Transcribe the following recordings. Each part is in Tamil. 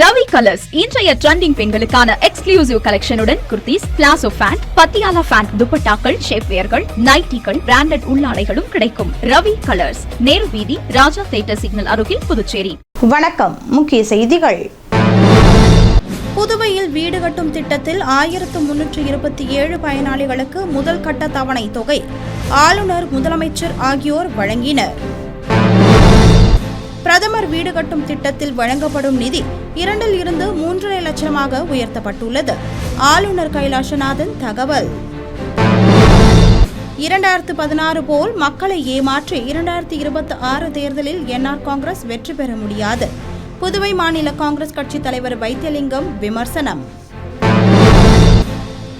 ரவி கலர்ஸ் இன்றைய ட்ரெண்டிங் பெண்களுக்கான எக்ஸ்க்ளூசிவ் கலெக்ஷனுடன் kurtis, palazzo pant, Patiala pant, துப்பட்டாக்கள், ஷேப்வேர்கள், நைட்டிகள், பிராண்டட் உள்ளாடைகளும் கிடைக்கும். ரவி கலர்ஸ், நேரு வீதி, ராஜா தியேட்டர் சிக்னல் அருகில், புதுச்சேரி. வணக்கம். முக்கிய செய்திகள். புதுவையில் வீடு கட்டும் திட்டத்தில் 1327 பயனாளிகளுக்கு முதல் கட்ட தவணை தொகை ஆளுநர், முதலமைச்சர் ஆகியோர் வழங்கினர். பிரதமர் வீடு கட்டும் திட்டத்தில் வழங்கப்படும் நிதி 2 இருந்து 3.5 லட்சமாக உயர்த்தப்பட்டுள்ளது. ஆளுநர் கைலாசநாதன் தகவல். 2016 போல் மக்களை ஏமாற்றி 2026 தேர்தலில் என்ஆர் காங்கிரஸ் வெற்றி பெற முடியாது. புதுவை மாநில காங்கிரஸ் கட்சி தலைவர் வைத்தியலிங்கம் விமர்சனம்.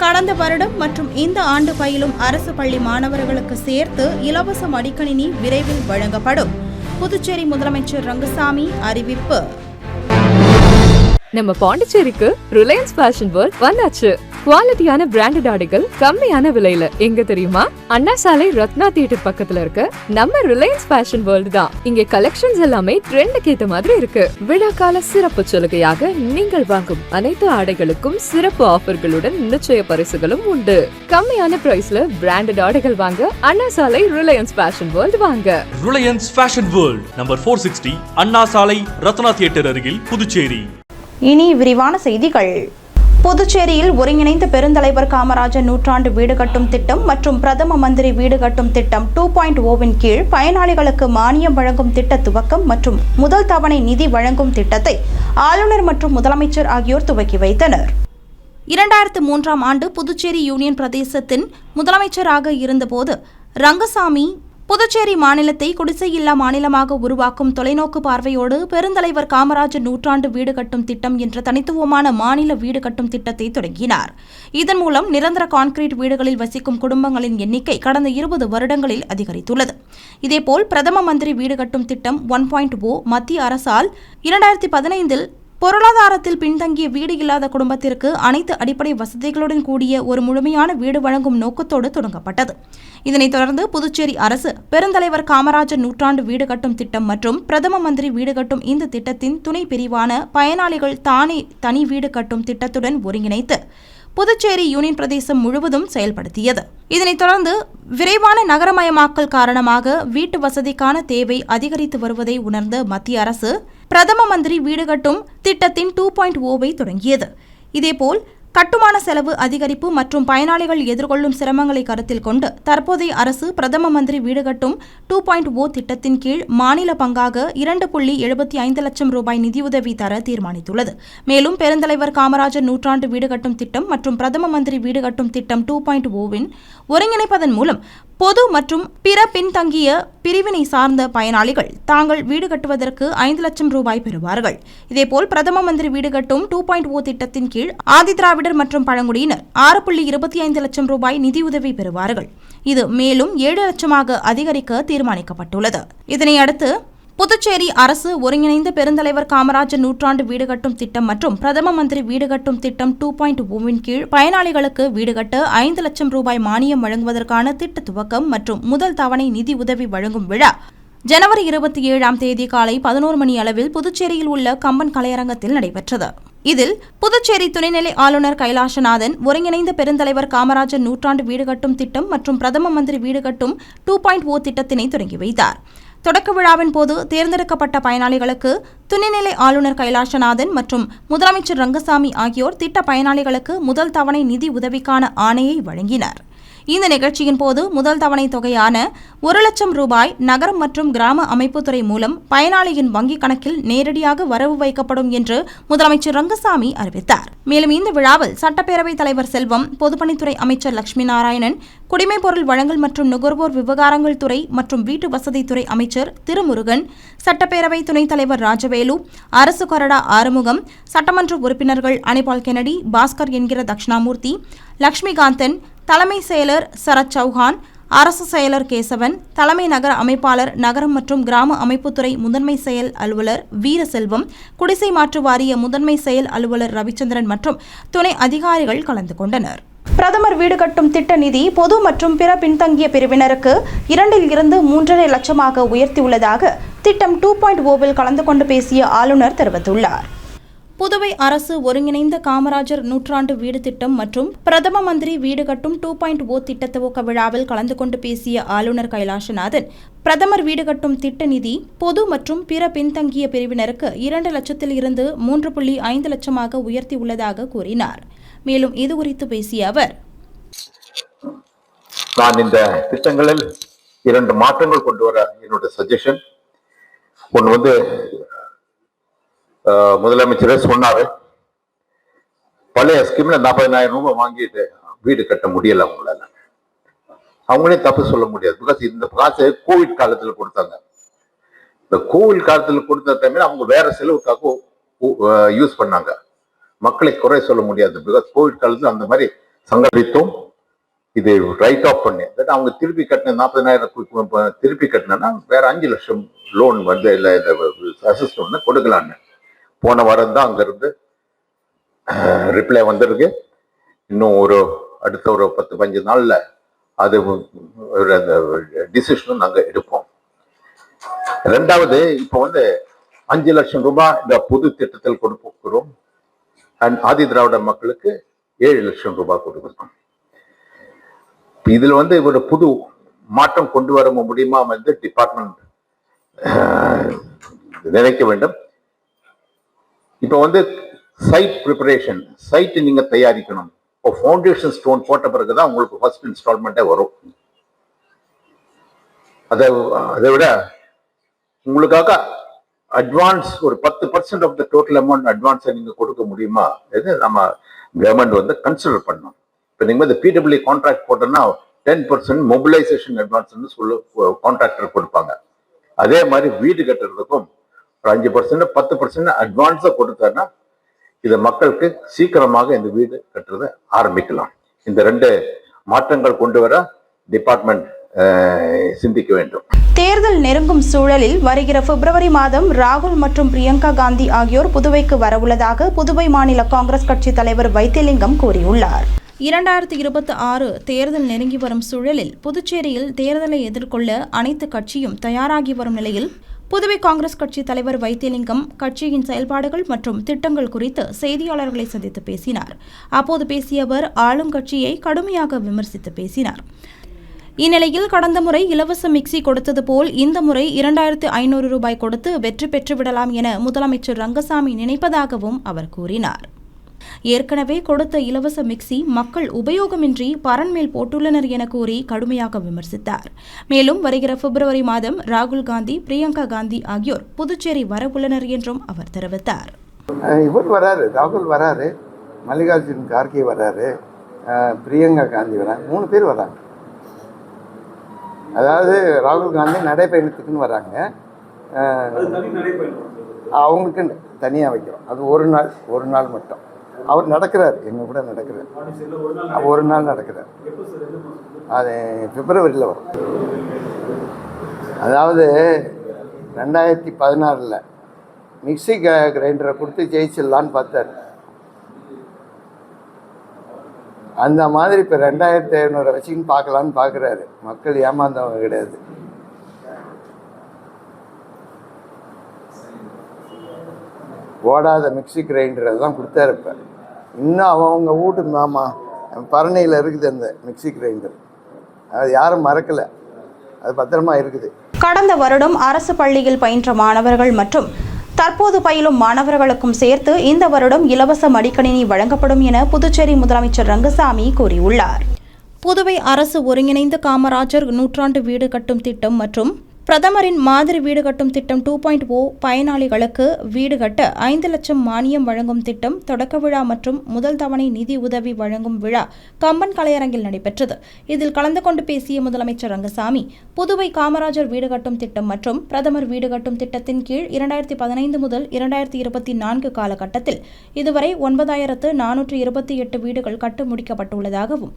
கடந்த வருடம் மற்றும் இந்த ஆண்டு பயிலும் அரசு பள்ளி மாணவர்களுக்கு சேர்த்து இலவச மடிக்கணினி விரைவில் வழங்கப்படும். புதுச்சேரி முதலமைச்சர் ரங்கசாமி அறிவிப்பு. நம்ம பாண்டிச்சேரிக்கு ரிலையன்ஸ் ஃபேஷன் வேர்ல்ட் வந்தாச்சு. குவாலிட்டியான பிராண்டட் ஆடைகள் கம்மியான விலையில. எங்க தெரியுமா? அண்ணா சாலை ரத்னா தியேட்டர் பக்கத்துல இருக்க நம்ம ரிலையன்ஸ் ஃபேஷன் வேர்ல்ட் தான். இங்க கலெக்ஷன்ஸ் எல்லாமே ட்ரெண்டுக்கு ஏத்த மாதிரி இருக்கு. விழாக்கால சிறப்பு சலுகையாக நீங்கள் வாங்கும் அனைத்து ஆடைகளுக்கும் சிறப்பு ஆஃபர்களுடன் நிச்சய பரிசுகளும் உண்டு. கம்மியான பிரைஸ்ல பிராண்டட் ஆடைகள் வாங்க அண்ணா சாலை ரிலையன்ஸ் ஃபேஷன் வேர்ல்ட் வாங்க. ரிலையன்ஸ் ஃபேஷன் வேர்ல்ட், நம்பர் 460, அண்ணா சாலை ரத்னா தியேட்டர் அருகில், புதுச்சேரி. இனி விரிவான செய்திகள். புதுச்சேரியில் ஒருங்கிணைந்த பெருந்தலைவர் காமராஜர் நூற்றாண்டு வீடு கட்டும் திட்டம் மற்றும் பிரதம மந்திரி வீடு கட்டும் திட்டம் 2.0 கீழ் பயனாளிகளுக்கு மானியம் வழங்கும் திட்ட துவக்கம் மற்றும் முதல் தவணை நிதி வழங்கும் திட்டத்தை ஆளுநர் மற்றும் முதலமைச்சர் ஆகியோர் துவக்கி வைத்தனர். 2003ஆம் ஆண்டு புதுச்சேரி யூனியன் பிரதேசத்தின் முதலமைச்சராக இருந்தபோது ரங்கசாமி புதுச்சேரி மாநிலத்தை குடிசையில்லா மாநிலமாக உருவாக்கும் தொலைநோக்கு பார்வையோடு பெருந்தலைவர் காமராஜர் நூற்றாண்டு வீடு கட்டும் திட்டம் என்ற தனித்துவமான மாநில வீடு கட்டும் திட்டத்தை தொடங்கினார். இதன் மூலம் நிரந்தர கான்கிரீட் வீடுகளில் வசிக்கும் குடும்பங்களின் எண்ணிக்கை கடந்த 20 வருடங்களில் அதிகரித்துள்ளது. இதேபோல் பிரதம மந்திரி வீடு கட்டும் திட்டம் 1.0 மத்திய அரசால் 2015இல் பொருளாதாரத்தில் பின்தங்கிய வீடு இல்லாத குடும்பத்திற்கு அனைத்து அடிப்படை வசதிகளுடன் கூடிய ஒரு முழுமையான வீடு வழங்கும் நோக்கத்தோடு தொடங்கப்பட்டது. இதனைத் தொடர்ந்து புதுச்சேரி அரசு பெருந்தலைவர் காமராஜர் நூற்றாண்டு வீடு கட்டும் திட்டம் மற்றும் பிரதம மந்திரி வீடு கட்டும் இந்த திட்டத்தின் துணை பிரிவான பயனாளிகள் தானே தனி வீடு கட்டும் திட்டத்துடன் ஒருங்கிணைத்து புதுச்சேரி யூனியன் பிரதேசம் முழுவதும் செயல்படுத்தியது. இதனைத் தொடர்ந்து விரைவான நகரமயமாக்கல் காரணமாக வீட்டு வசதிக்கான தேவை அதிகரித்து வருவதை உணர்ந்த மத்திய அரசு பிரதம மந்திரி வீடு கட்டும் திட்டத்தின் 2.0 தொடங்கியது. இதேபோல் கட்டுமான செலவு அதிகரிப்பு மற்றும் பயனாளிகள் எதிர்கொள்ளும் சிரமங்களை கருத்தில் கொண்டு தற்போதைய அரசு பிரதம மந்திரி வீடு கட்டும் 2.0 திட்டத்தின் கீழ் மாநில பங்காக 2.75 லட்சம் ரூபாய் நிதியுதவி தர தீர்மானித்துள்ளது. மேலும் பெருந்தலைவர் காமராஜர் நூற்றாண்டு வீடு கட்டும் திட்டம் மற்றும் பிரதம மந்திரி வீடு கட்டும் திட்டம் 2.0 ஒருங்கிணைப்பதன் மூலம் பொது மற்றும் பிற பின்தங்கிய பிரிவினை சார்ந்த பயனாளிகள் தாங்கள் வீடு கட்டுவதற்கு 5 லட்சம் ரூபாய் பெறுவார்கள். இதேபோல் பிரதம மந்திரி வீடு கட்டும் 2.0 திட்டத்தின் கீழ் ஆதிதிராவிடர் மற்றும் பழங்குடியினர் 6.25 லட்சம் ரூபாய் நிதியுதவி பெறுவார்கள். இது மேலும் 7 லட்சமாக அதிகரிக்க தீர்மானிக்கப்பட்டுள்ளது. இதனையடுத்து புதுச்சேரி அரசு ஒருங்கிணைந்த பெருந்தலைவர் காமராஜர் நூற்றாண்டு வீடு கட்டும் திட்டம் மற்றும் பிரதம மந்திரி வீடு கட்டும் திட்டம் 2.0 கீழ் பயனாளிகளுக்கு வீடு கட்ட 5 லட்சம் ரூபாய் மானியம் வழங்குவதற்கான திட்ட துவக்கம் மற்றும் முதல் தவணை நிதி உதவி வழங்கும் விழா ஜனவரி 27ஆம் தேதி காலை 11 மணி அளவில் புதுச்சேரியில் உள்ள கம்பன் கலையரங்கத்தில் நடைபெற்றது. இதில் புதுச்சேரி துணைநிலை ஆளுநர் கைலாசநாதன் ஒருங்கிணைந்த பெருந்தலைவர் காமராஜர் நூற்றாண்டு வீடு கட்டும் திட்டம் மற்றும் பிரதம மந்திரி வீடு கட்டும் 2.0 திட்டத்தினை தொடங்கி வைத்தார். தொடக்க விழாவின் போது தேர்ந்தெடுக்கப்பட்ட பயனாளிகளுக்கு துணைநிலை ஆளுநர் கைலாசநாதன் மற்றும் முதலமைச்சர் ரங்கசாமி ஆகியோர் திட்ட பயனாளிகளுக்கு முதல் தவணை நிதி உதவிக்கான ஆணையை வழங்கினர். இந்த நிகழ்ச்சியின் போது முதல் தவணை தொகையான 1 லட்சம் ரூபாய் நகரம் மற்றும் கிராம அமைப்புத்துறை மூலம் பயனாளியின் வங்கிக் கணக்கில் நேரடியாக வரவு வைக்கப்படும் என்று முதலமைச்சர் ரங்கசாமி அறிவித்தார். மேலும் இந்த விழாவில் சட்டப்பேரவைத் தலைவர் செல்வம், பொதுப்பணித்துறை அமைச்சர் லட்சுமி நாராயணன், குடிமைப் பொருள் வழங்கல் மற்றும் நுகர்வோர் விவகாரங்கள் துறை மற்றும் வீட்டு வசதித்துறை அமைச்சர் திருமுருகன், சட்டப்பேரவை துணைத் தலைவர் ராஜவேலு, அரசு கொறடா ஆறுமுகம், சட்டமன்ற உறுப்பினர்கள் அனிபால் கென்னடி, பாஸ்கர் என்கிற தட்சிணாமூர்த்தி, லட்சுமிகாந்தன், தலைமை செயலர் சரத் சௌஹான், அரசு செயலர் கேசவன், தலைமை நகர அமைப்பாளர் நகரம் மற்றும் கிராம அமைப்புத்துறை முதன்மை செயல் அலுவலர் வீரசெல்வம், குடிசை மாற்று வாரிய முதன்மை செயல் அலுவலர் ரவிச்சந்திரன் மற்றும் துணை அதிகாரிகள் கலந்து கொண்டனர். பிரதமர் வீடு கட்டும் திட்ட நிதி பொது மற்றும் பிற பின்தங்கிய பிரிவினருக்கு 2 இருந்து 3.5 லட்சமாக உயர்த்தியுள்ளதாக திட்டம் 2.0 கலந்து கொண்டு பேசிய ஆளுநர் தெரிவித்துள்ளார். புதுவை அரசு ஒருங்கிணைந்த காமராஜர் நூற்றாண்டு வீடு திட்டம் மற்றும் பிரதம மந்திரி வீடு கட்டும் 2.0 திட்ட துவக்க விழாவில் கலந்து கொண்டு பேசிய ஆளுநர் கைலாசநாதன், பிரதமர் வீடு கட்டும் திட்ட நிதி பொது மற்றும் பிற பின்தங்கிய பிரிவினருக்கு 2 லட்சத்தில் இருந்து 3.5 லட்சமாக உயர்த்தியுள்ளதாக கூறினார். மேலும் இதுகுறித்து பேசிய அவர், நான் இந்த திட்டங்களில் 2 மாற்றங்கள் கொண்டு வர என்னோட சஜஷன். ஒன்று முதலமைச்சரே சொன்னாரு, பழைய ஸ்கீம்ல 40,000 ரூபாய் வாங்கிட்டு வீடு கட்ட முடியல அவங்களால. அவங்களே தப்பு சொல்ல முடியாது. பிகாஸ் இந்த காசு கோவிட் காலத்துல கொடுத்தாங்க. இந்த கோவிட் காலத்துல கொடுத்த டைம்ல அவங்க வேற செலவுக்காக யூஸ் பண்ணாங்க. மக்களை குறை சொல்ல முடியாது. பிகாஸ் கோவிட் காலத்துல அந்த மாதிரி சங்கடித்தும் இது ரைட் ஆஃப் பண்ணி அவங்க திருப்பி கட்டின 40,000 திருப்பி கட்டினா வேற 5 லட்சம் லோன் வந்து இல்லை அசிஸ்டன்ட் கொடுக்கலான்னு போன வாரம் தான் அங்கிருந்து ரிப்ளை வந்திருக்கு. இன்னும் அடுத்த ஒரு 10-15 நாள்ல அது அந்த டிசிஷனும் நாங்க எடுப்போம். 2வது இப்போ 5 லட்சம் ரூபாய் இந்த புது திட்டத்தில் கொடுக்கிறோம். அண்ட் ஆதி திராவிட மக்களுக்கு 7 லட்சம் ரூபாய் கொடுக்கிறோம். இதுல ஒரு புது மாற்றம் கொண்டு வர முடியுமா டிபார்ட்மெண்ட் நினைக்க வேண்டும். இப்ப சைட் ப்ரிப்பரேஷன், சைட் நீங்க தயாரிக்கணும். ஃபவுண்டேஷன் ஸ்டோன் போட்ட பிறகுதான் உங்களுக்கு ஃபர்ஸ்ட் இன்ஸ்டால்மெண்டே வரும். அதை விட உங்களுக்காக அட்வான்ஸ் ஒரு 10% ஆஃப் த டோட்டல் அமௌண்ட் அட்வான்ஸை நீங்க கொடுக்க முடியுமா? இது நம்ம கவர்மெண்ட் கன்சிடர் பண்ணணும். இப்போ நீங்க இந்த பிடபிள்யூ கான்ட்ராக்ட் போட்டோம்னா 10% மொபிலைசேஷன் அட்வான்ஸ் சொல்லி கான்ட்ராக்டர் கொடுப்பாங்க. அதே மாதிரி வீடு கட்டுறதுக்கும் ஒரு 5% 10% அட்வான்ஸா கொடுத்தாருன்னா இதை மக்களுக்கு சீக்கிரமாக இந்த வீடு கட்டுறதை ஆரம்பிக்கலாம். இந்த 2 மாற்றங்கள் கொண்டு வர டிபார்ட்மெண்ட் சிந்திக்க வேண்டும். தேர்தல் நெருங்கும் சூழலில் வருகிற பிப்ரவரி மாதம் ராகுல் மற்றும் பிரியங்கா காந்தி ஆகியோர் புதுவைக்கு வரவுள்ளதாக புதுவை மாநில காங்கிரஸ் கட்சி தலைவர் வைத்திலிங்கம் கூறியுள்ளார். 2026 தேர்தல் நெருங்கி வரும் சூழலில் புதுச்சேரியில் தேர்தலை எதிர்கொள்ள அனைத்து கட்சியும் தயாராகி வரும் நிலையில் புதுவை காங்கிரஸ் கட்சி தலைவர் வைத்திலிங்கம் கட்சியின் செயல்பாடுகள் மற்றும் திட்டங்கள் குறித்து செய்தியாளர்களை சந்தித்து பேசினார். அப்போது பேசிய அவர் ஆளும் கட்சியை கடுமையாக விமர்சித்து பேசினார். இந்நிலையில் கடந்த முறை இலவச மிக்சி கொடுத்தது போல் இந்த முறை 2,500 ரூபாய் கொடுத்து வெற்றி பெற்றுவிடலாம் என முதலமைச்சர் ரங்கசாமி நினைப்பதாகவும் அவர் கூறினார். ஏற்கனவே கொடுத்த இலவச மிக்சி மக்கள் உபயோகமின்றி பரன்மேல் போட்டுள்ளனர் என கூறி கடுமையாக விமர்சித்தார். மேலும் வருகிற பிப்ரவரி மாதம் ராகுல் காந்தி, பிரியங்கா காந்தி ஆகியோர் புதுச்சேரி வரவுள்ளனர் என்றும் அவர் தெரிவித்தார். இவர் வராரு, ராகுல் வராரு, மல்லிகார்ஜுன் கார்கே வராரு, பிரியங்கா காந்தி வராங்க. 3 பேர் வராங்க. அதாவது ராகுல் காந்தி நடைப்பயணத்துக்குன்னு வராங்க. அவங்களுக்கு தனியாக வைக்கிறோம். அது ஒரு நாள் மட்டும். அவர் நடக்கிறார், எங்கள் கூட நடக்கிறார். ஒரு நாள் நடக்கிறார். அது பிப்ரவரியில் வரும். அதாவது 2016 மிக்சி கிரைண்டரை கொடுத்து ஜெயிச்சிடலான்னு பார்த்தார். அந்த மாதிரி இப்போ 2,500 வச்சுக்கின்னு பார்க்கலான்னு பார்க்குறாரு. மக்கள் ஏமாந்தவங்க கிடையாது. ஓடாத மிக்சி கிரைண்டர் தான் கொடுத்தாரு. இப்போ இன்னும் அவங்க வீட்டு மாமா பரணையில் இருக்குது அந்த மிக்சி கிரைண்டர். அது யாரும் மறக்கலை, அது பத்திரமா இருக்குது. கடந்த வருடம் அரசு பள்ளியில் பயின்ற மாணவர்கள் மற்றும் தற்போது பயிலும் மாணவர்களுக்கும் சேர்த்து இந்த வருடம் இலவச மடிக்கணினி வழங்கப்படும் என புதுச்சேரி முதலமைச்சர் ரங்கசாமி கூறியுள்ளார். புதுவை அரசு ஒருங்கிணைந்த காமராஜர் நூற்றாண்டு வீடு கட்டும் திட்டம் மற்றும் பிரதமரின் மாதிரி வீடு கட்டும் திட்டம் 2.0 பயனாளிகளுக்கு வீடு கட்ட 5 லட்சம் மானியம் வழங்கும் திட்டம் தொடக்க விழா மற்றும் முதல் தவணை நிதி உதவி வழங்கும் விழா கம்பன் கலையரங்கில் நடைபெற்றது. இதில் கலந்து கொண்டு பேசிய முதலமைச்சர் ரங்கசாமி, புதுவை காமராஜர் வீடு கட்டும் திட்டம் மற்றும் பிரதமர் வீடு கட்டும் திட்டத்தின் கீழ் 2015 முதல் 2024 காலகட்டத்தில் இதுவரை 9,428 வீடுகள் கட்டு முடிக்கப்பட்டுள்ளதாகவும்,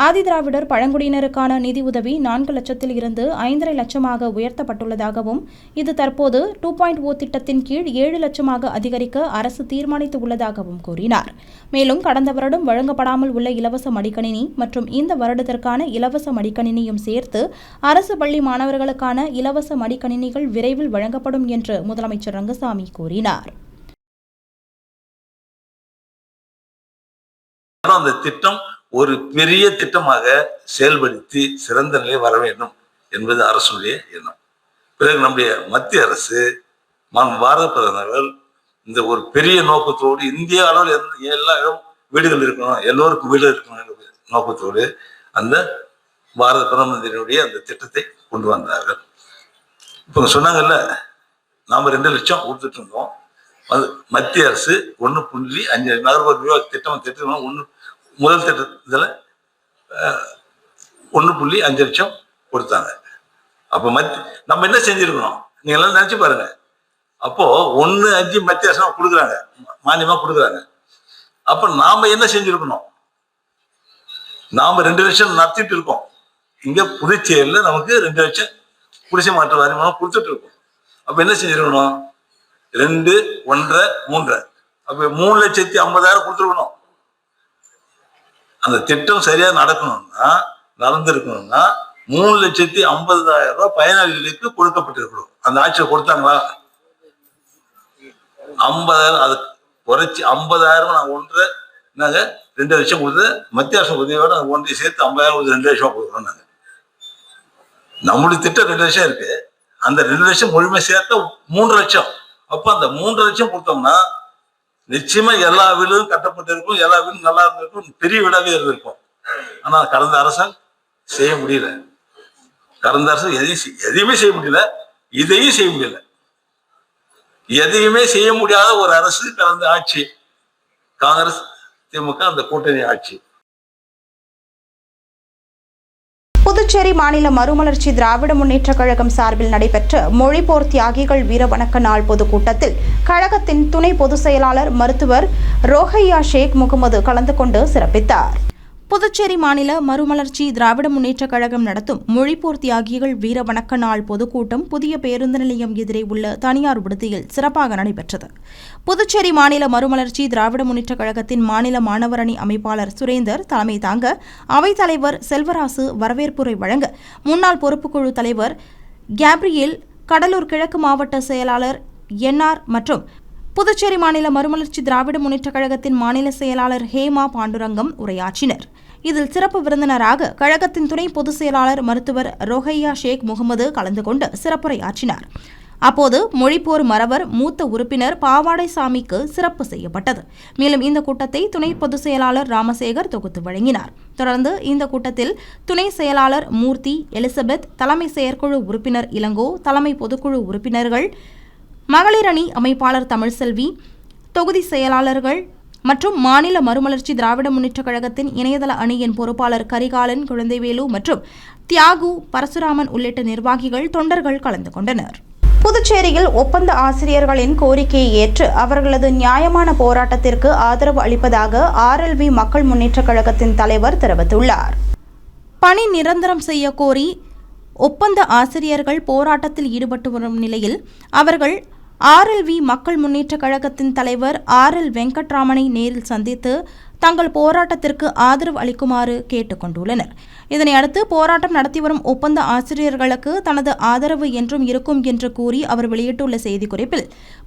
ஆதிதிராவிடர் பழங்குடியினருக்கான நிதி உதவி 4 லட்சத்தில் இருந்து 5.5 லட்சமாக உயர்த்தப்பட்டுள்ளதாகவும், இது தற்போது 2.0 திட்டத்தின் கீழ் 7 லட்சமாக அதிகரிக்க அரசு தீர்மானித்து உள்ளதாகவும் கூறினார். மேலும் கடந்த வருடம் வழங்கப்படாமல் உள்ள இலவச மடிக்கணினி மற்றும் இந்த வருடத்திற்கான இலவச மடிக்கணினியும் சேர்த்து அரசு பள்ளி மாணவர்களுக்கான இலவச மடிக்கணினிகள் விரைவில் வழங்கப்படும் என்று முதலமைச்சர் ரங்கசாமி கூறினார். இருந்தாலும் அந்த திட்டம் ஒரு பெரிய திட்டமாக செயல்படுத்தி சிறந்த நிலை வர வேண்டும் என்பது அரசுடைய எண்ணம். பிறகு நம்முடைய மத்திய அரசு பாரத பிரதமர்கள் இந்த ஒரு பெரிய நோக்கத்தோடு இந்திய அளவில் எல்லா வீடுகள் இருக்கணும், எல்லோருக்கும் வீடு இருக்கணும் நோக்கத்தோடு அந்த பாரத பிரதமரினுடைய அந்த திட்டத்தை கொண்டு வந்தார்கள். இப்போ சொன்னாங்கல்ல, நாம 2 லட்சம் கொடுத்துட்டு இருந்தோம். அது மத்திய அரசு 1.5 நகர்ப்புற விரிவாக்க திட்டம் முதல் திட்டத்தில் 1.5 லட்சம் கொடுத்தாங்க. அப்போ நம்ம என்ன செஞ்சிருக்கணும் நீங்க எல்லாம் நினைச்சு பாருங்க. அப்போ 1.5 மத்திய அரசு கொடுக்குறாங்க, மானியமா கொடுக்குறாங்க. அப்ப நாம என்ன செஞ்சிருக்கணும்? நாம 2 லட்சம் நடத்திட்டு இருக்கோம். இங்க புதுச்சேரியில நமக்கு 2 லட்சம் குடிசை மாற்று வாரியம் கொடுத்துட்டு இருக்கோம். அப்ப என்ன செஞ்சிருக்கணும்? 2, 1, 3 அப்ப 3,50,000 கொடுத்துருக்கணும். அந்த திட்டம் சரியா நடந்திருக்கணும்னா 3,50,000 ரூபாய் பயனாளிகளுக்கு கொடுக்கப்பட்டிருக்கணும். அந்த ஆட்சியை கொடுத்தாங்களா? 50,000 அது குறைச்சி 50,000 நான் ஒன்றை நாங்க 2 லட்சம் கொடுத்து மத்திய அரசு உதவியோட ஒன்றை சேர்த்து 50,000 கொடுத்து 2 லட்சம் கொடுக்குறோம். நாங்க நம்மளுடைய திட்டம் 2 லட்சம் இருக்கு. அந்த 2 லட்சம் முழுமை சேர்த்த 3 லட்சம். அப்ப அந்த 3 லட்சம் கொடுத்தோம்னா நிச்சயமா எல்லா வீடும் கட்டப்பட்டிருக்கும், எல்லா வீடும் நல்லா இருந்திருக்கும், பெரிய வீடாவே இருந்திருக்கும். ஆனா கடந்த அரசால் செய்ய முடியல. கடந்த அரசு எதையுமே செய்ய முடியல, இதையும் செய்ய முடியல. எதையுமே செய்ய முடியாத ஒரு அரசு கடந்த ஆட்சி காங்கிரஸ் திமுக அந்த கூட்டணி ஆட்சி. புதுச்சேரி மாநில மறுமலர்ச்சி திராவிட முன்னேற்ற கழகம் சார்பில் நடைபெற்ற மொழிப்போர் தியாகிகள் வீர வணக்க நாள் பொதுக்கூட்டத்தில் கழகத்தின் துணை பொதுச் செயலாளர் மருத்துவர் ரோஹையா ஷேக் முகமது கலந்து கொண்டு சிறப்பித்தார். புதுச்சேரி மாநில மறுமலர்ச்சி திராவிட முன்னேற்ற கழகம் நடத்தும் மொழிப்போர் தியாகிகள் வீர வணக்க நாள் பொதுக்கூட்டம் புதிய பேருந்து நிலையம் எதிரே உள்ள தனியார் விடுதியில் சிறப்பாக நடைபெற்றது. புதுச்சேரி மாநில மறுமலர்ச்சி திராவிட முன்னேற்ற கழகத்தின் மாநில மாணவர் அணி அமைப்பாளர் சுரேந்தர் தலைமை தாங்க, அவைத்தலைவர் செல்வராசு வரவேற்புரை வழங்க, முன்னாள் பொறுப்புக்குழு தலைவர் கேப்ரியேல், கடலூர் கிழக்கு மாவட்ட செயலாளர் NR மற்றும் புதுச்சேரி மாநில மறுமலர்ச்சி திராவிட முன்னேற்ற கழகத்தின் மாநில செயலாளர் ஹேமா பாண்டுரங்கம் உரையாற்றினர். இதில் சிறப்பு விருந்தினராக கழகத்தின் துணை பொதுச் செயலாளர் மருத்துவர் ரோஹையா ஷேக் முகமது கலந்து கொண்டு சிறப்புரையாற்றினார். அப்போது மொழிப்போர் மறவர் மூத்த உறுப்பினர் பாவாடை சாமிக்கு சிறப்பு செய்யப்பட்டது. மேலும் இந்த கூட்டத்தை துணை பொதுச் செயலாளர் ராமசேகர் தொகுத்து வழங்கினார். தொடர்ந்து இந்த கூட்டத்தில் துணை செயலாளர் மூர்த்தி, எலிசபெத், தலைமை செயற்குழு உறுப்பினர் இளங்கோ, தலைமை பொதுக்குழு உறுப்பினர்கள், மகளிர் அணி அமைப்பாளர் தமிழ்செல்வி, தொகுதி செயலாளர்கள் மற்றும் மாநில மறுமலர்ச்சி திராவிட முன்னேற்ற கழகத்தின் இணையதள அணியின் பொறுப்பாளர் கரிகாலன், குழந்தைவேலு மற்றும் தியாகு, பரசுராமன் உள்ளிட்ட நிர்வாகிகள், தொண்டர்கள் கலந்து கொண்டனர். புதுச்சேரியில் ஒப்பந்த ஆசிரியர்களின் கோரிக்கையை ஏற்று அவர்களது நியாயமான போராட்டத்திற்கு ஆதரவு அளிப்பதாக RLV மக்கள் முன்னேற்ற கழகத்தின் தலைவர் தெரிவித்துள்ளார். பணி நிரந்தரம் செய்ய கோரி ஒப்பந்த ஆசிரியர்கள் போராட்டத்தில் ஈடுபட்டு வரும் நிலையில் அவர்கள் RLV மக்கள் முன்னேற்ற கழகத்தின் தலைவர் RL வெங்கட்ராமனை நேரில் சந்தித்து தங்கள் போராட்டத்திற்கு ஆதரவு அளிக்குமாறு கேட்டுக் கொண்டுள்ளனர். இதனையடுத்து போராட்டம் நடத்தி வரும் ஒப்பந்த ஆசிரியர்களுக்கு தனது ஆதரவு என்றும் இருக்கும் என்று கூறி அவர் வெளியிட்டுள்ள செய்திக்குறிப்பில்,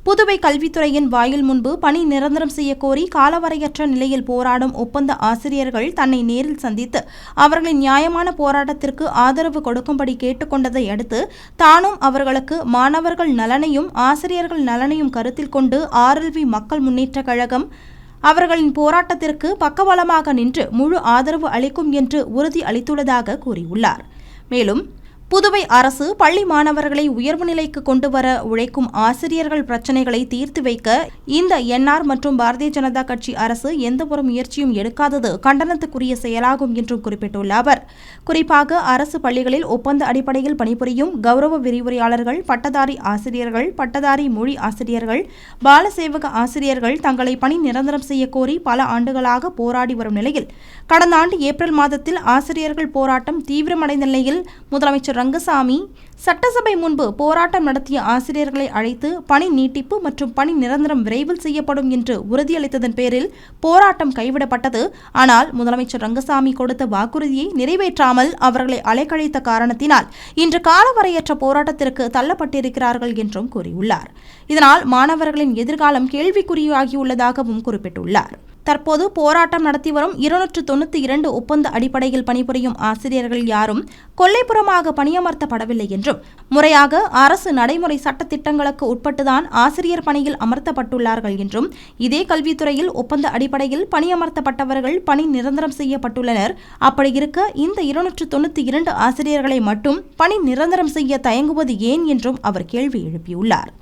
புதுவை கல்வித்துறையின் வாயில் முன்பு பணி நிரந்தரம் செய்ய கோரி காலவரையற்ற நிலையில் போராடும் ஒப்பந்த ஆசிரியர்கள் தன்னை நேரில் சந்தித்து அவர்களின் நியாயமான போராட்டத்திற்கு ஆதரவு கொடுக்கும்படி கேட்டுக்கொண்டதை அடுத்து தானும் அவர்களுக்கு மாணவர்கள் நலனையும் ஆசிரியர்கள் நலனையும் கருத்தில் கொண்டு RLV மக்கள் முன்னேற்ற கழகம் அவர்களின் போராட்டத்திற்கு பக்கபலமாக நின்று முழு ஆதரவு அளிக்கும் என்று உறுதி அளித்துள்ளதாக கூறியுள்ளார். மேலும் புதுவை அரசு பள்ளி மாணவர்களை உயர்வு நிலைக்கு கொண்டு வர உழைக்கும் ஆசிரியர்கள் பிரச்சினைகளை தீர்த்து வைக்க இந்த NR மற்றும் பாரதிய ஜனதா கட்சி அரசு எந்தவொரு முயற்சியும் எடுக்காதது கண்டனத்துக்குரிய செயலாகும் என்றும் குறிப்பிட்டுள்ள அவர், குறிப்பாக அரசு பள்ளிகளில் ஒப்பந்த அடிப்படையில் பணிபுரியும் கௌரவ விரிவுரையாளர்கள், பட்டதாரி ஆசிரியர்கள், பட்டதாரி மொழி ஆசிரியர்கள், பாலசேவக ஆசிரியர்கள் தங்களை பணி நிரந்தரம் செய்ய கோரி பல ஆண்டுகளாக போராடி வரும் நிலையில் கடந்த ஆண்டு ஏப்ரல் மாதத்தில் ஆசிரியர்கள் போராட்டம் தீவிரமடைந்த நிலையில் முதலமைச்சர் ரங்கசாமி சட்டசபை முன்பு போராட்டம் நடத்திய ஆசிரியர்களை அழைத்து பணி நீட்டிப்பு மற்றும் பணி நிரந்தரம் விரைவில் செய்யப்படும் என்று உறுதியளித்ததன் பேரில் போராட்டம் கைவிடப்பட்டது. ஆனால் முதலமைச்சர் ரங்கசாமி கொடுத்த வாக்குறுதியை நிறைவேற்றாமல் அவர்களை அலைக்கழித்த காரணத்தினால் இன்று காலவரையற்ற போராட்டத்திற்கு தள்ளப்பட்டிருக்கிறார்கள் என்றும் கூறியுள்ளார். இதனால் மாணவர்களின் எதிர்காலம் கேள்விக்குறியாகியுள்ளதாகவும் குறிப்பிட்டுள்ளார். தற்போது போராட்டம் நடத்தி வரும் 292 ஒப்பந்த அடிப்படையில் பணிபுரியும் ஆசிரியர்கள் யாரும் கொல்லைப்புறமாக பணியமர்த்தப்படவில்லை என்றும் முறையாக அரசு நடைமுறை சட்டத்திட்டங்களுக்கு உட்பட்டுதான் ஆசிரியர் பணியில் அமர்த்தப்பட்டுள்ளார்கள் என்றும் இதே கல்வித்துறையில் ஒப்பந்த அடிப்படையில் பணியமர்த்தப்பட்டவர்கள் பணி நிரந்தரம் செய்யப்பட்டுள்ளனர். அப்படி இருக்க இந்த 292 ஆசிரியர்களை மட்டும் பணி நிரந்தரம் செய்ய தயங்குவது ஏன் என்றும் அவர் கேள்வி எழுப்பியுள்ளார்.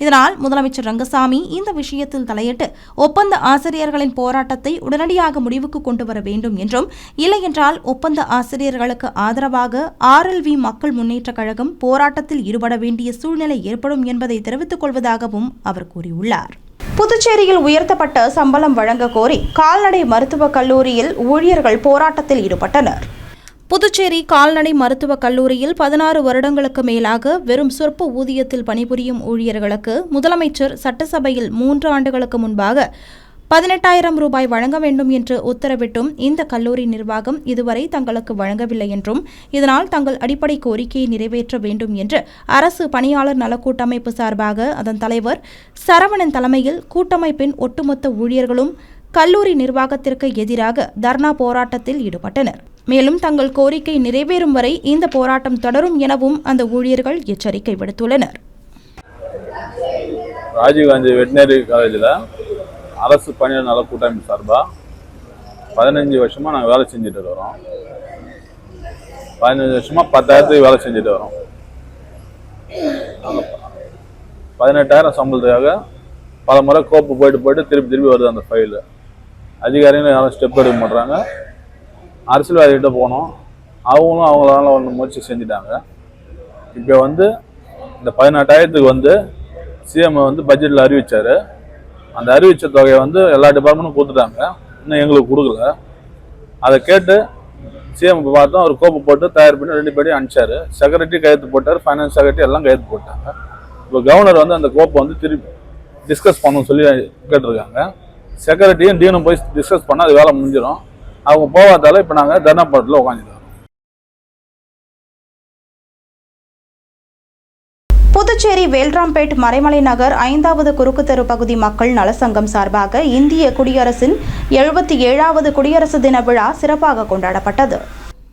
இதனால் முதலமைச்சர் ரங்கசாமி இந்த விஷயத்தில் தலையிட்டு ஒப்பந்த ஆசிரியர்களின் போராட்டத்தை உடனடியாக முடிவுக்கு கொண்டு வர வேண்டும் என்றும், இல்லையென்றால் ஒப்பந்த ஆசிரியர்களுக்கு ஆதரவாக RLV மக்கள் முன்னேற்றக் கழகம் போராட்டத்தில் ஈடுபட வேண்டிய சூழ்நிலை ஏற்படும் என்பதை தெரிவித்துக் கொள்வதாகவும் அவர் கூறியுள்ளார். புதுச்சேரியில் உயர்த்தப்பட்ட சம்பளம் வழங்க கோரி கால்நடை மருத்துவக் கல்லூரியில் ஊழியர்கள் போராட்டத்தில் ஈடுபட்டனர். புதுச்சேரி கால்நடை மருத்துவக் கல்லூரியில் 16 வருடங்களுக்கு மேலாக வெறும் சொற்ப ஊதியத்தில் பணிபுரியும் ஊழியர்களுக்கு முதலமைச்சர் சட்டசபையில் 3 ஆண்டுகளுக்கு முன்பாக 18,000 ரூபாய் வழங்க வேண்டும் என்று உத்தரவிட்டும் இந்த கல்லூரி நிர்வாகம் இதுவரை தங்களுக்கு வழங்கவில்லை என்றும், இதனால் தங்கள் அடிப்படை கோரிக்கையை நிறைவேற்ற வேண்டும் என்று அரசு பணியாளர் நலக்கூட்டமைப்பு சார்பாக அதன் தலைவர் சரவணன் தலைமையில் கூட்டமைப்பின் ஒட்டுமொத்த ஊழியர்களும் கல்லூரி நிர்வாகத்திற்கு எதிராக தர்ணா போராட்டத்தில் ஈடுபட்டனர். மேலும் தங்கள் கோரிக்கை நிறைவேறும் வரை இந்த போராட்டம் தொடரும் எனவும் அந்த ஊழியர்கள் எச்சரிக்கை விடுத்துள்ளனர். ராஜீவ்காந்தி வெட்டினரி காலேஜில் அரசு பணியாளர் நல கூட்டமைப்பு சார்பாக 15 வருஷமாக நாங்கள் வேலை செஞ்சுட்டு வரோம். 15 வருஷமாக 10,000 வேலை செஞ்சுட்டு வரோம். 18,000 சம்பளத்துக்காக பல முறை கோப்பு போயிட்டு திருப்பி வருது அந்த ஃபைலு. அதிகாரிகளும் யாரும் ஸ்டெப் எடுக்க மாட்டுறாங்க. அரசியல்வாதிகிட்ட போனோம், அவங்களும் அவங்களால ஒன்று முயற்சி செஞ்சுட்டாங்க. இப்போ இந்த 18,000க்கு சிஎம் பட்ஜெட்டில் அறிவித்தார். அந்த அறிவித்த தொகையை எல்லா டிபார்ட்மெண்ட்டும் கொடுத்துட்டாங்க, இன்னும் எங்களுக்கு கொடுக்கல. அதை கேட்டு சிஎம் பார்த்தோம், அவர் கோப்பு போட்டு தயார் பண்ணி 2 பேரையும் அனுப்பிச்சார். செக்ரட்டரி கையெழுத்து போட்டார், ஃபைனான்ஸ் செக்ரட்டரி எல்லாம் கையெழுத்து போட்டாங்க. இப்போ கவர்னர் அந்த கோப்பை திருப்பி டிஸ்கஸ் பண்ணணும்னு சொல்லி கேட்டிருக்காங்க. செக்ரட்டரியும் டீனும் போய் டிஸ்கஸ் பண்ணால் அது வேலை முடிஞ்சிடும். அவங்க போகாதால இப்போ நாங்கள் தர்ணா போராட்டத்தில் உட்காந்துருக்கோம். புதுச்சேரி வேல்ராம்பேட் மறைமலை நகர் 5வது குறுக்கு தெரு பகுதி மக்கள் நலசங்கம் சார்பாக இந்திய குடியரசின் 77வது குடியரசு தின விழா சிறப்பாக கொண்டாடப்பட்டது.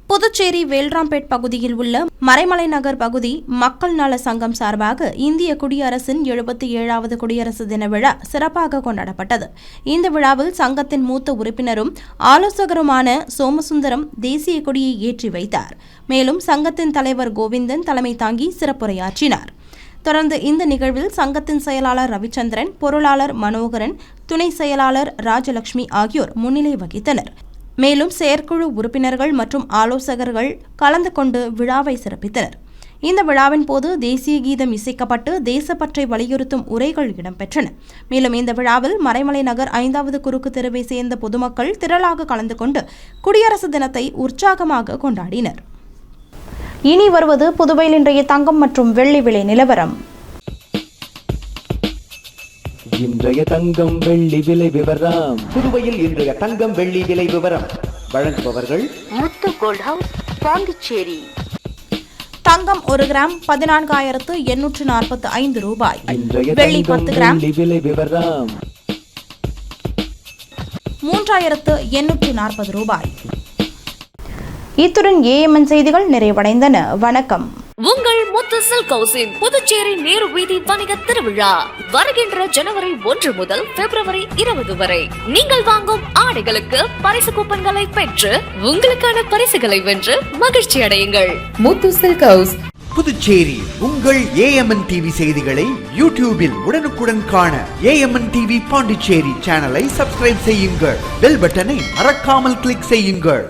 புதுச்சேரி வேல்ராம்பேட் பகுதியில் உள்ள மறைமலை நகர் பகுதி மக்கள் நல சங்கம் சார்பாக இந்திய குடியரசின் 77வது குடியரசு தின விழா சிறப்பாக கொண்டாடப்பட்டது. இந்த விழாவில் சங்கத்தின் மூத்த உறுப்பினரும் ஆலோசகருமான சோமசுந்தரம் தேசிய கொடியை ஏற்றி வைத்தார். மேலும் சங்கத்தின் தலைவர் கோவிந்தன் தலைமை தாங்கி சிறப்புரையாற்றினார். தொடர்ந்து இந்த நிகழ்வில் சங்கத்தின் செயலாளர் ரவிச்சந்திரன், பொருளாளர் மனோகரன், துணை செயலாளர் ராஜலட்சுமி ஆகியோர் முன்னிலை வகித்தனர். மேலும் செயற்குழு உறுப்பினர்கள் மற்றும் ஆலோசகர்கள் கலந்து கொண்டு விழாவை சிறப்பித்தனர். இந்த விழாவின் போது தேசிய கீதம் இசைக்கப்பட்டு தேசப்பற்றை வலியுறுத்தும் உரைகள் இடம்பெற்றன. மேலும் இந்த விழாவில் மறைமலை நகர் 5வது குறுக்கு தெருவை சேர்ந்த பொதுமக்கள் திரளாக கலந்து கொண்டு குடியரசு தினத்தை உற்சாகமாக கொண்டாடினர். இனி வருவது புதுவையில் இன்றைய தங்கம் மற்றும் வெள்ளி விலை நிலவரம். இன்றைய தங்கம் வெள்ளி விலை விவரம். புதுவையில் இன்றைய தங்கம் வெள்ளி விலை விவரம் வழங்குபவர்கள் முத்து கோல்ட் ஹவுஸ், பாண்டிச்சேரி. தங்கம் 1 கிராம் 14,845 ரூபாய். வெள்ளி 10 கிராம் விலை விவரம் 3,840 ரூபாய். இத்துடன் AMN செய்திகள் நிறைவடைந்தன. வணக்கம். உங்கள் முத்து சில்க் ஹவுஸின் புதுச்சேரி நேரு வீதி வணிக திருவிழா வருகின்ற ஜனவரி 1 முதல் பிப்ரவரி 20 வரை. நீங்கள் வாங்கும் ஆடைகளுக்கு பரிசு கூப்பன்களை பெற்று உங்களுக்கான பரிசுகளை வென்று மகிழ்ச்சி அடையுங்கள். முத்து சில்க் ஹவுஸ், புதுச்சேரி. உங்கள் AMN TV செய்திகளை யூடியூபில் உடனுக்குடன் காண AMN TV பாண்டிச்சேரி சேனலை சப்ஸ்கிரைப் செய்யுங்கள். பெல் பட்டனை மறக்காமல் கிளிக் செய்யுங்கள்.